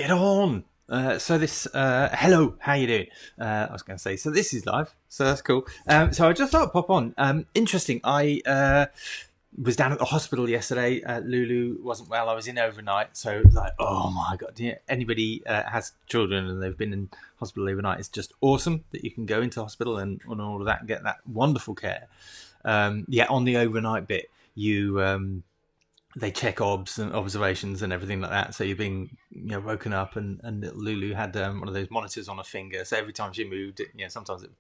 Get on. Hello, how you doing? I was going to say, so this is live, so that's cool. So I just thought I'd pop on. Interesting. I was down at the hospital yesterday. Lulu wasn't well. I was in overnight, so like, oh my god! Yeah, anybody has children and they've been in hospital overnight, it's just awesome that you can go into hospital and all of that and get that wonderful care. Yeah, on the overnight bit, you. They check obs and observations and everything like that. So you're being, woken up, and little Lulu had one of those monitors on her finger. So every time she moved, sometimes it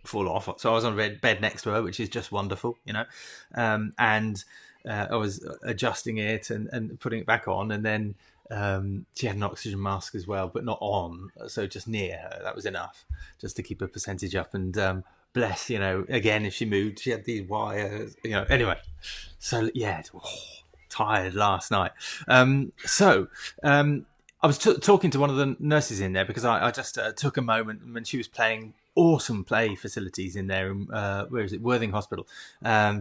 fall off. So I was on a bed next to her, which is just wonderful. And I was adjusting it and putting it back on, and then she had an oxygen mask as well, but not on, so just near her. That was enough, just to keep her percentage up. And bless, again, if she moved, she had these wires. Anyway, so yeah. Tired last night. I was talking to one of the nurses in there because I just took a moment when she was playing awesome play facilities in there. Where is it? Worthing Hospital.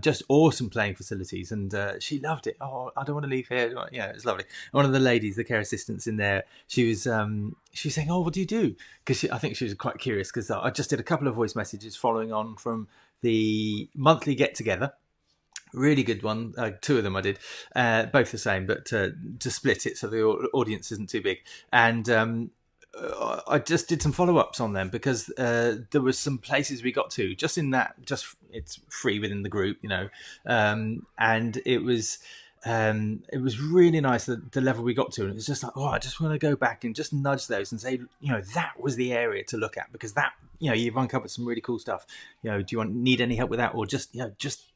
Just awesome playing facilities, and she loved it. Oh, I don't want to leave here. Yeah, it's lovely. One of the ladies, the care assistants in there, she was saying, "Oh, what do you do?" Because I think she was quite curious because I just did a couple of voice messages following on from the monthly get together. Really good one. Two of them I did, both the same, but to split it so the audience isn't too big. And I just did some follow-ups on them because there was some places we got to just in that. Just it's free within the group, and it was really nice the level we got to, and it was just like, oh, I just want to go back and just nudge those and say, that was the area to look at because that, you've uncovered some really cool stuff. Do you need any help with that, or just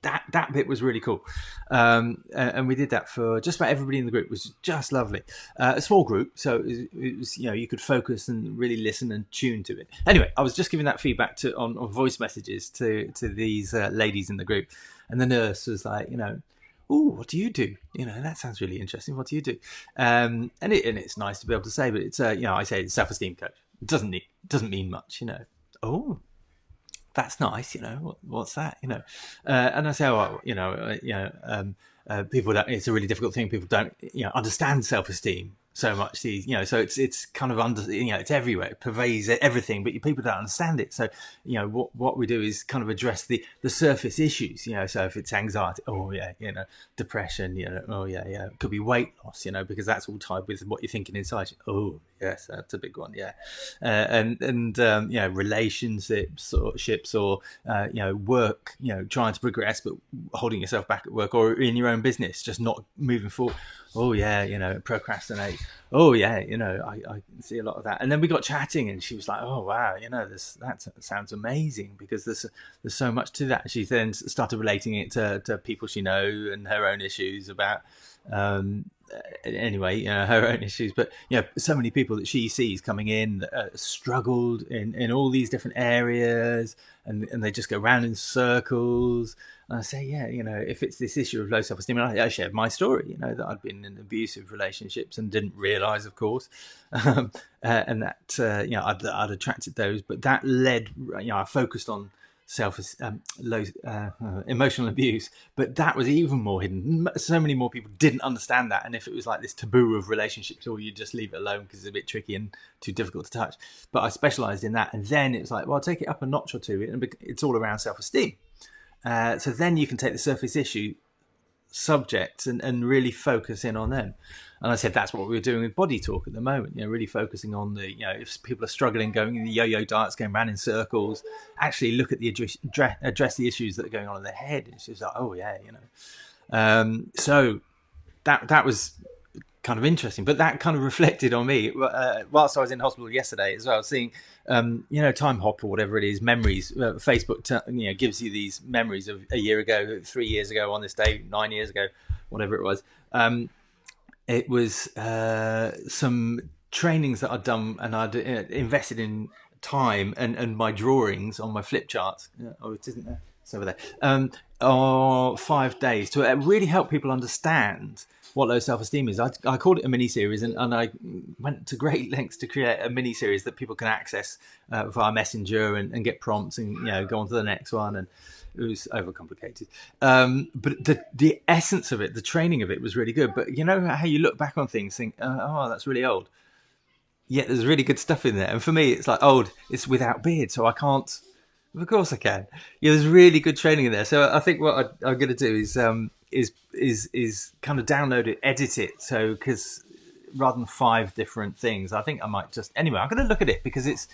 that bit was really cool. And we did that for just about everybody in the group. It was just lovely. A small group, so it was you could focus and really listen and tune to it. Anyway, I was just giving that feedback on voice messages to these ladies in the group, and the nurse was like, "Oh, what do you do? That sounds really interesting. What do you do?" And it's nice to be able to say, but it's I say it's self-esteem coach. It doesn't mean much. Oh, that's nice. What's that? And I say, people don't. It's a really difficult thing. People don't understand self-esteem so much. So it's kind of under. It's everywhere. It pervades everything, but people don't understand it. So what we do is kind of address the surface issues. So if it's anxiety, oh yeah, depression, oh yeah, it could be weight loss, because that's all tied with what you're thinking inside. Oh yes, that's a big one. Yeah, and relationships or work, trying to progress but holding yourself back at work or in your own business, just not moving forward. Oh yeah, procrastinate. Oh yeah, I see a lot of that. And then we got chatting, and she was like, "Oh wow, that sounds amazing," because there's so much to that. She then started relating it to people she knows and her own issues about. Anyway, her own issues, but so many people that she sees coming in that struggled in all these different areas, and they just go round in circles. And I say, if it's this issue of low self-esteem, and I shared my story, that I'd been in abusive relationships and didn't realise, of course, and that I'd attracted those, but that led, I focused on low emotional abuse, but that was even more hidden. So many more people didn't understand that, and if it was like this taboo of relationships, or you just leave it alone because it's a bit tricky and too difficult to touch. But I specialised in that, and then it was like, well, I'll take it up a notch or two, and it's all around self-esteem. So then you can take the surface issue subjects and really focus in on them. And I said that's what we're doing with Body Talk at the moment, really focusing on the, if people are struggling, going in the yo-yo diets, going around in circles, actually look at the address the issues that are going on in their head. It's just like, oh yeah, so that was kind of interesting, but that kind of reflected on me whilst I was in hospital yesterday as well, seeing time hop or whatever it is, memories. Facebook gives you these memories of a year ago, 3 years ago on this day, 9 years ago, whatever it was. It was some trainings that I'd done, and I'd invested in time and my drawings on my flip charts. Oh, it isn't there. It's over there. 5 days to really help people understand what low self-esteem is. I called it a mini-series, and I went to great lengths to create a mini-series that people can access via Messenger and get prompts and go on to the next one. And it was overcomplicated. But the essence of it, the training of it was really good. But how you look back on things, think, oh, that's really old. Yeah, there's really good stuff in there. And for me, it's like, oh, it's without beard, so I can't. Of course I can. Yeah, there's really good training in there. So I think what I'm going to do is kind of download it, edit it. So because rather than 5 different things, I think I might just anyway. I'm going to look at it because it's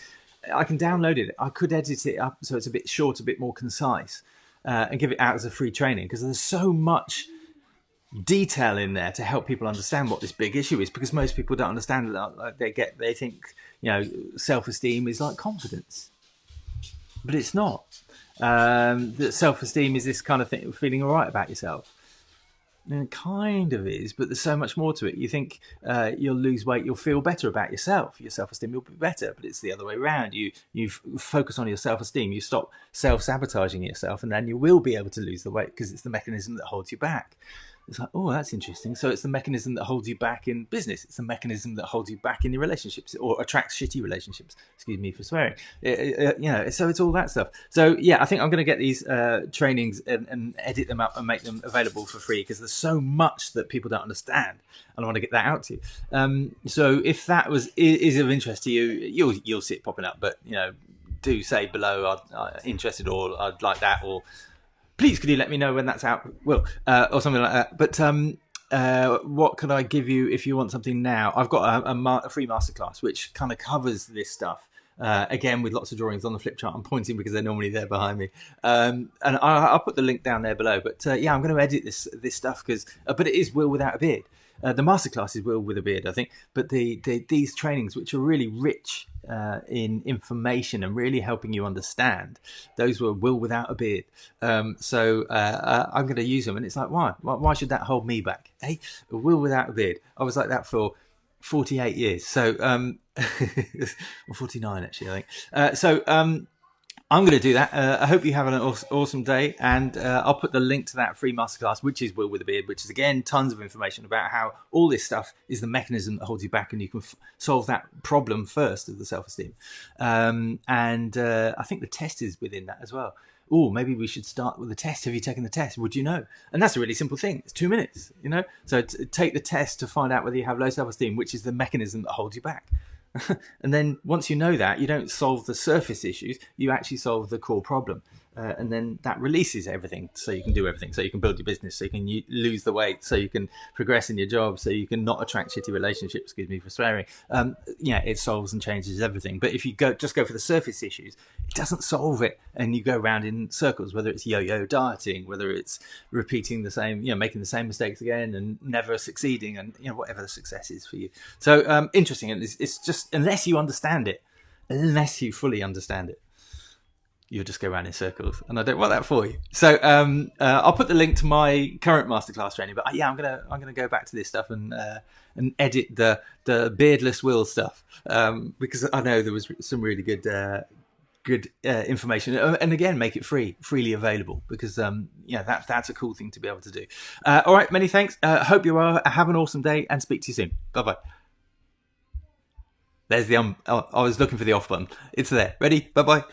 I can download it. I could edit it up so it's a bit short, a bit more concise, and give it out as a free training because there's so much detail in there to help people understand what this big issue is, because most people don't understand that. Like they think, self-esteem is like confidence, but it's not. That self-esteem is this kind of thing, feeling all right about yourself. And it kind of is, but there's so much more to it. You think you'll lose weight, you'll feel better about yourself. Your self-esteem will be better, but it's the other way around. You focus on your self-esteem, you stop self-sabotaging yourself, and then you will be able to lose the weight because it's the mechanism that holds you back. It's like, oh, that's interesting. So it's the mechanism that holds you back in business. It's the mechanism that holds you back in your relationships or attracts shitty relationships. Excuse me for swearing. So it's all that stuff. So yeah, I think I'm going to get these trainings and edit them up and make them available for free because there's so much that people don't understand, and I want to get that out to you. So if that is of interest to you, you'll see it popping up. But do say below, I'm interested, or I'd like that, or please could you let me know when that's out, Will, or something like that. But what could I give you if you want something now? I've got a free masterclass which kind of covers this stuff. Again, with lots of drawings on the flip chart. I'm pointing because they're normally there behind me, and I'll put the link down there below. But yeah, I'm going to edit this stuff but it is Will without a beard. The masterclass is Will with a beard, I think. But these trainings, which are really rich in information and really helping you understand, those were Will without a beard. So I'm going to use them, and it's like, why should that hold me back? Hey, Will without a beard. I was like that for 48 years. So or 49 actually, I think. I'm going to do that. I hope you have an awesome day, and I'll put the link to that free masterclass, which is Will with a Beard, which is again tons of information about how all this stuff is the mechanism that holds you back, and you can solve that problem first of the self-esteem. And I think the test is within that as well. Oh, maybe we should start with a test. Have you taken the test? Would you know? And that's a really simple thing. It's 2 minutes, So take the test to find out whether you have low self-esteem, which is the mechanism that holds you back. And then once you know that, you don't solve the surface issues, you actually solve the core problem. And then that releases everything, so you can do everything, so you can build your business, so you can lose the weight, so you can progress in your job, so you can not attract shitty relationships, excuse me for swearing. It solves and changes everything. But if you just go for the surface issues, it doesn't solve it, and you go around in circles, whether it's yo-yo dieting, whether it's repeating the same, making the same mistakes again and never succeeding, and whatever the success is for you. So interesting, and it's just, unless you fully understand it, you'll just go around in circles, and I don't want that for you. So I'll put the link to my current masterclass training. But yeah, I'm gonna go back to this stuff and edit the beardless Will stuff, because I know there was some really good information, and again, make it freely available, because that's a cool thing to be able to do. All right, many thanks. Hope you have an awesome day, and speak to you soon. Bye bye. There's the I was looking for the off button. It's there. Ready? Bye bye.